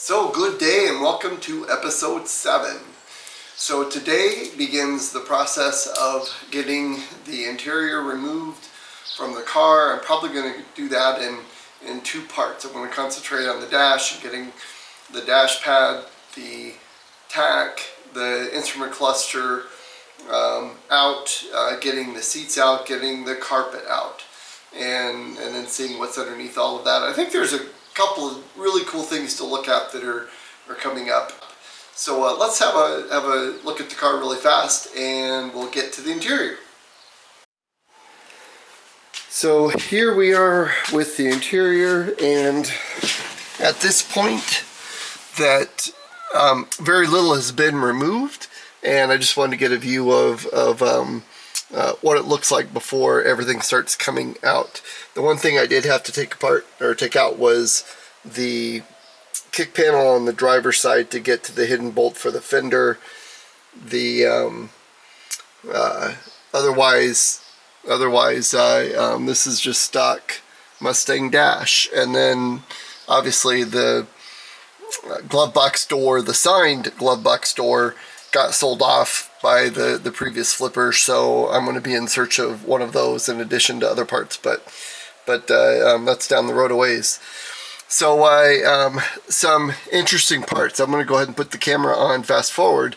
So good day and welcome to episode 7. So today begins the process of getting the interior removed from the car. I'm probably going to do that in two parts. I'm going to concentrate on the dash and getting the dash pad, the tack, the instrument cluster out, getting the seats out, getting the carpet out, and then seeing what's underneath all of that. I think there's a couple of really cool things to look at that are coming up. So let's have a look at the car really fast and we'll get to the interior. So here we are with the interior, and at this point that very little has been removed, and I just wanted to get a view of what it looks like before everything starts coming out. The one thing I did have to take out was the kick panel on the driver's side to get to the hidden bolt for the fender. The otherwise this is just stock Mustang dash, and then obviously the glove box door, the signed glove box door, got sold off by the previous flipper, so I'm going to be in search of one of those in addition to other parts, but that's down the road a ways. So some interesting parts. I'm going to go ahead and put the camera on fast forward.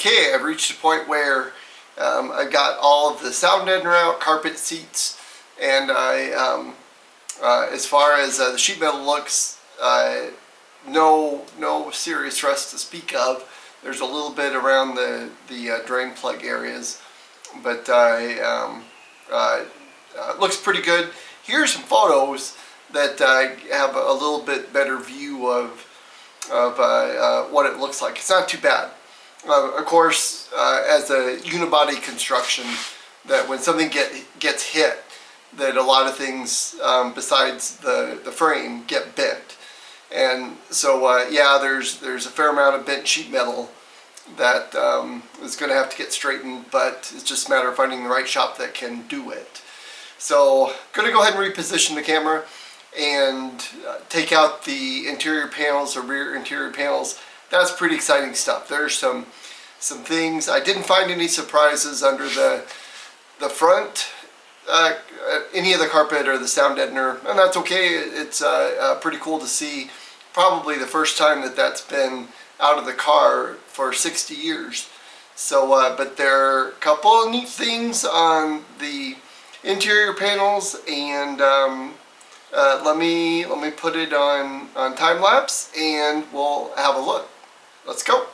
Okay, I've reached a point where I got all of the sound deadener out, carpet, seats, and as far as the sheet metal looks, no serious rust to speak of. There's a little bit around the drain plug areas, but looks pretty good. Here's some photos that have a little bit better view of what it looks like. It's not too bad. Of course, as a unibody construction, that when something gets hit, that a lot of things besides the frame get bent. And so yeah, there's a fair amount of bent sheet metal that is going to have to get straightened, but it's just a matter of finding the right shop that can do it. So I'm going to go ahead and reposition the camera and take out the interior panels, or rear interior panels. That's pretty exciting stuff. There's some things. I didn't find any surprises under the front, any of the carpet or the sound deadener, and that's okay. It's pretty cool to see. Probably the first time that that's been out of the car for 60 years. So, but there are a couple of neat things on the interior panels, and let me put it on time lapse, and we'll have a look. Let's go.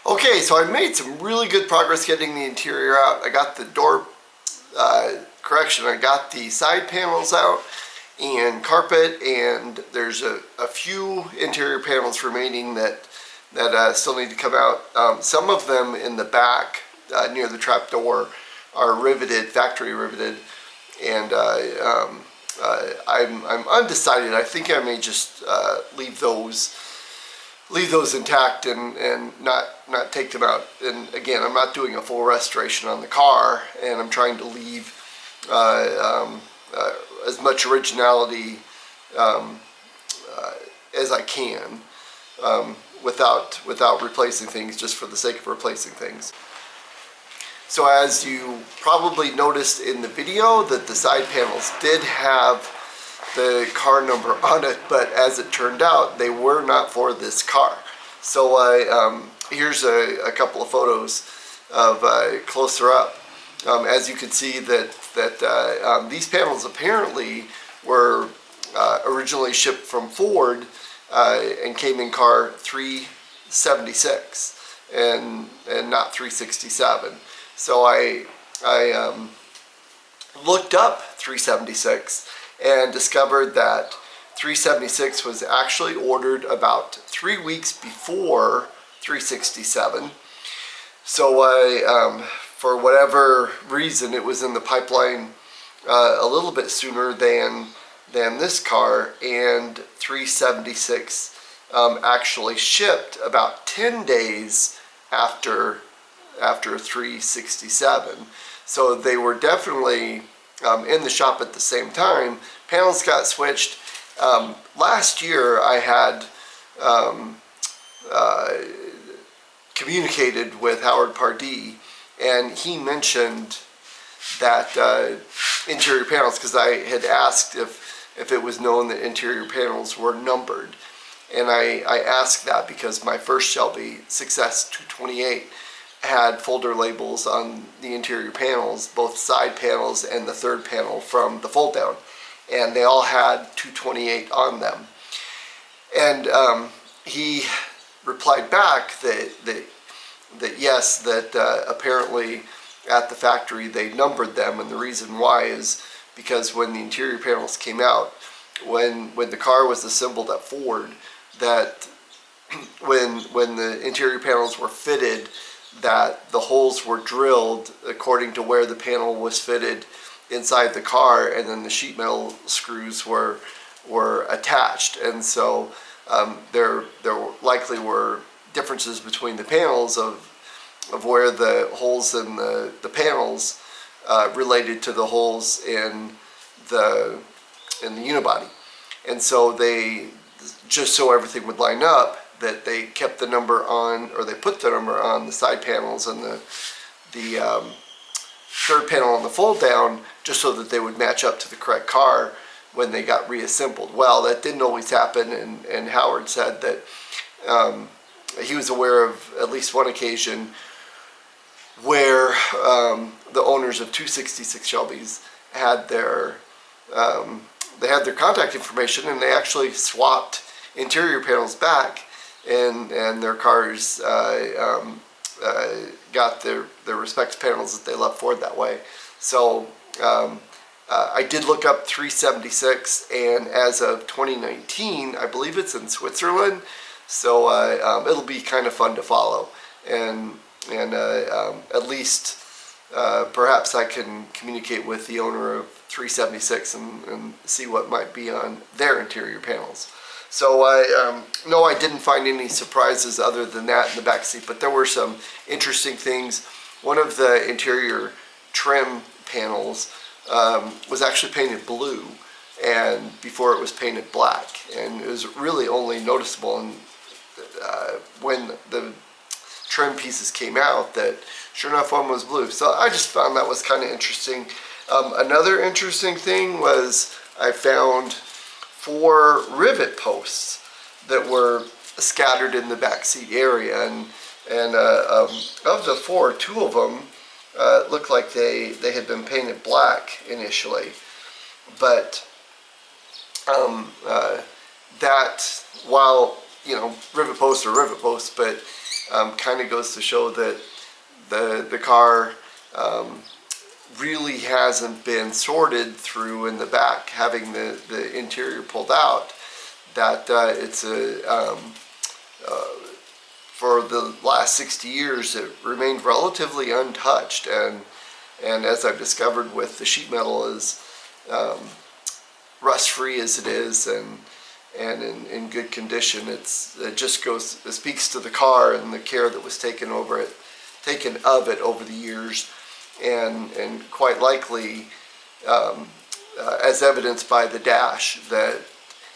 Okay, so I made some really good progress getting the interior out. I got the door, I got the side panels out and carpet, and there's a few interior panels remaining that still need to come out. Some of them in the back near the trap door are riveted, factory riveted, and I'm undecided. I think I may just leave those intact and not take them out. And again, I'm not doing a full restoration on the car, and I'm trying to leave as much originality as I can without replacing things just for the sake of replacing things. So as you probably noticed in the video, that the side panels did have the car number on it, but as it turned out, they were not for this car. So here's a couple of photos of closer up. As you can see that these panels apparently were originally shipped from Ford and came in car 376 and not 367. So I looked up 376 and discovered that 376 was actually ordered about 3 weeks before 367. So for whatever reason, it was in the pipeline a little bit sooner than this car, and 376 actually shipped about 10 days after 367. So they were definitely in the shop at the same time. Panels got switched. Last year I had communicated with Howard Pardee, and he mentioned that interior panels, because I had asked if it was known that interior panels were numbered. And I asked that because my first Shelby Success 228 had folder labels on the interior panels, both side panels and the third panel from the fold down, and they all had 228 on them. And he replied back that yes, that apparently at the factory they numbered them, and the reason why is because when the interior panels came out, when the car was assembled at Ford, that when the interior panels were fitted, that the holes were drilled according to where the panel was fitted inside the car, and then the sheet metal screws were attached. And so there likely were differences between the panels of where the holes in the panels related to the holes in the unibody. And so they, just so everything would line up, that they kept the number on, or they put the number on the side panels and the third panel on the fold down, just so that they would match up to the correct car when they got reassembled. Well, that didn't always happen, and Howard said that he was aware of at least one occasion where the owners of 266 Shelbys had their contact information, and they actually swapped interior panels back, and their cars got their respective panels that they left for that way. So I did look up 376, and as of 2019, I believe it's in Switzerland. So it'll be kind of fun to follow, and at least perhaps I can communicate with the owner of 376 and see what might be on their interior panels. So no, I didn't find any surprises other than that in the back seat, but there were some interesting things. One of the interior trim panels was actually painted blue, and before it was painted black, and it was really only noticeable when the trim pieces came out that sure enough one was blue. So I just found that was kind of interesting. Another interesting thing was I found 4 rivet posts that were scattered in the back seat area, and of the 4, 2 of them looked like they had been painted black initially, but that, while rivet posts are rivet posts, but kind of goes to show that the car really hasn't been sorted through in the back, having the interior pulled out, that it's for the last 60 years it remained relatively untouched, and as I've discovered with the sheet metal, is rust free as it is, and in good condition. It speaks to the car and the care that was taken of it over the years, and quite likely, as evidenced by the dash, that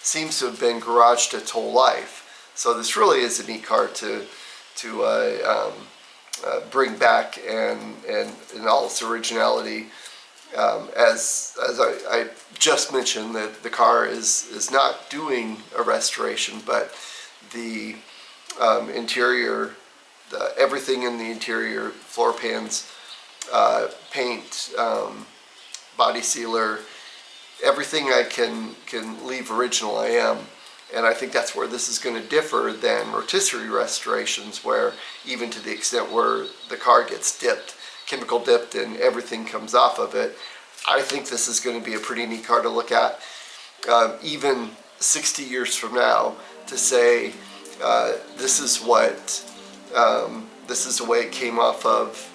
seems to have been garaged its whole life. So this really is a neat car to bring back, and in all its originality. As I just mentioned, that the car is not doing a restoration, but the interior, everything in the interior, floor pans, paint, body sealer, everything I can leave original, I am. And I think that's where this is going to differ than rotisserie restorations, where even to the extent where the car gets dipped, chemical dipped, and everything comes off of it, I think this is going to be a pretty neat car to look at, even 60 years from now, to say this is the way it came off of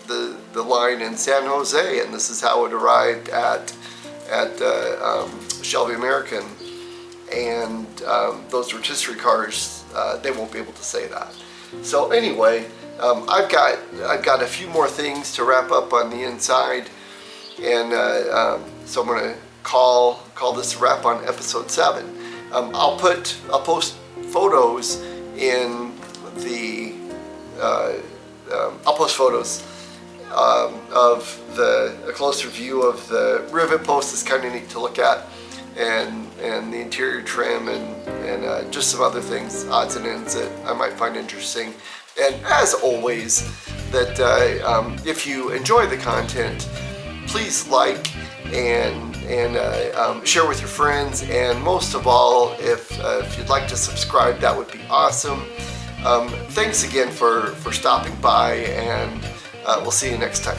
the line in San Jose, and this is how it arrived at Shelby American. And those rotisserie cars, they won't be able to say that. So anyway, I've got a few more things to wrap up on the inside, and so I'm going to call this a wrap on episode 7. I'll post photos in the I'll post photos of a closer view of the rivet post. It's kind of neat to look at, and the interior trim, and just some other things, odds and ends that I might find interesting. And as always, that if you enjoy the content, please like and share with your friends, and most of all, if you'd like to subscribe, that would be awesome. Thanks again for stopping by, and we'll see you next time.